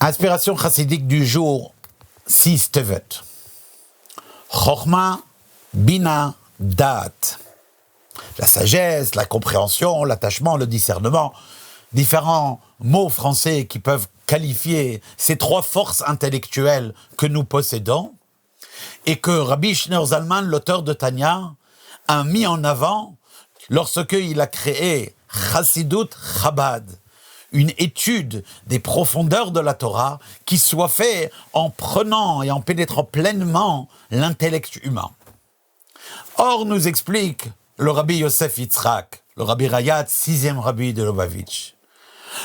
Inspiration chassidique du jour 6 Tevet. Chochma, Bina, Da'at. La sagesse, la compréhension, l'attachement, le discernement. Différents mots français qui peuvent qualifier ces trois forces intellectuelles que nous possédons et que Rabbi Schneur Zalman, l'auteur de Tanya, a mis en avant lorsqu'il a créé Chassidut Chabad, une étude des profondeurs de la Torah qui soit faite en prenant et en pénétrant pleinement l'intellect humain. Or, nous explique le Rabbi Yosef Yitzhak, le Rabbi Rayat, 6e Rabbi de Lubavitch.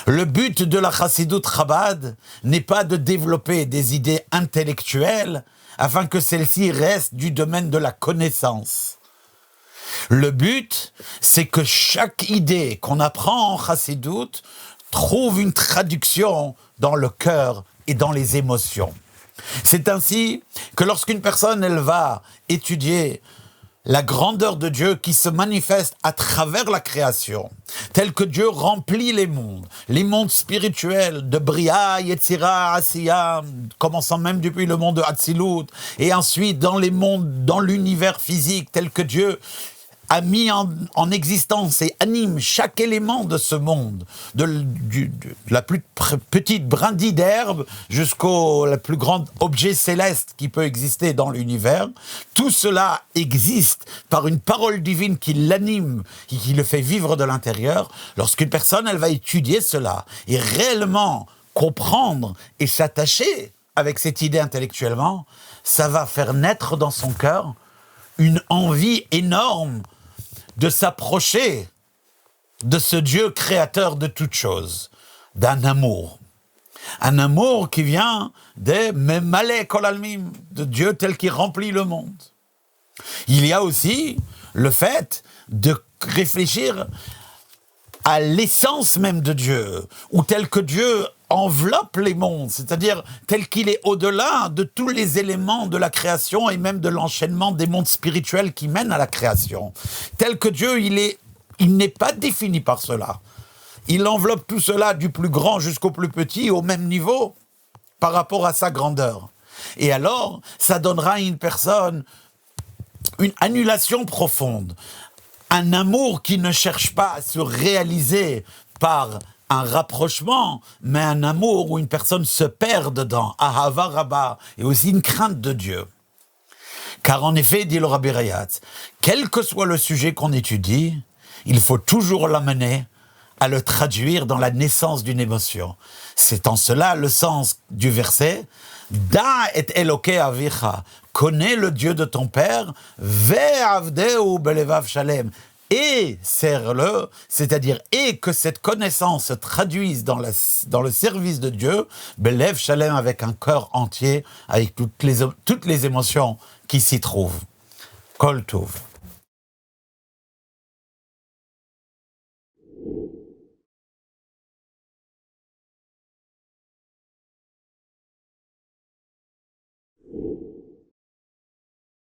Le but de la Chassidut Chabad n'est pas de développer des idées intellectuelles afin que celles-ci restent du domaine de la connaissance. Le but, c'est que chaque idée qu'on apprend en Chassidut trouve une traduction dans le cœur et dans les émotions. C'est ainsi que lorsqu'une personne, elle va étudier la grandeur de Dieu qui se manifeste à travers la création, tel que Dieu remplit les mondes spirituels de Bria, Yetzira, Asiya, commençant même depuis le monde de Hatzilut, et ensuite dans les mondes, dans l'univers physique, tel que Dieu a mis en existence et anime chaque élément de ce monde, de la plus petite brindille d'herbe jusqu'au la plus grande objet céleste qui peut exister dans l'univers. Tout cela existe par une parole divine qui l'anime, qui le fait vivre de l'intérieur. Lorsqu'une personne, elle va étudier cela et réellement comprendre et s'attacher avec cette idée intellectuellement, ça va faire naître dans son cœur une envie énorme de s'approcher de ce Dieu créateur de toutes choses, d'un amour. Un amour qui vient des Memale Kol Almim, de Dieu tel qu'il remplit le monde. Il y a aussi le fait de réfléchir à l'essence même de Dieu, ou tel que Dieu enveloppe les mondes, c'est-à-dire tel qu'il est au-delà de tous les éléments de la création et même de l'enchaînement des mondes spirituels qui mènent à la création. Tel que Dieu, il n'est pas défini par cela. Il enveloppe tout cela du plus grand jusqu'au plus petit au même niveau par rapport à sa grandeur. Et alors, ça donnera à une personne une annulation profonde, un amour qui ne cherche pas à se réaliser par un rapprochement, mais un amour où une personne se perd dedans, ahava rabba, et aussi une crainte de Dieu. Car en effet, dit le Rabbi Rayat, quel que soit le sujet qu'on étudie, il faut toujours l'amener à le traduire dans la naissance d'une émotion. C'est en cela le sens du verset « Da et Elokei avicha » connais le Dieu de ton père, « ve'avdeu belevav shalem » et serre-le, c'est-à-dire et que cette connaissance se traduise dans le service de Dieu, belev shalem avec un cœur entier, avec toutes les émotions qui s'y trouvent. Kol Tov.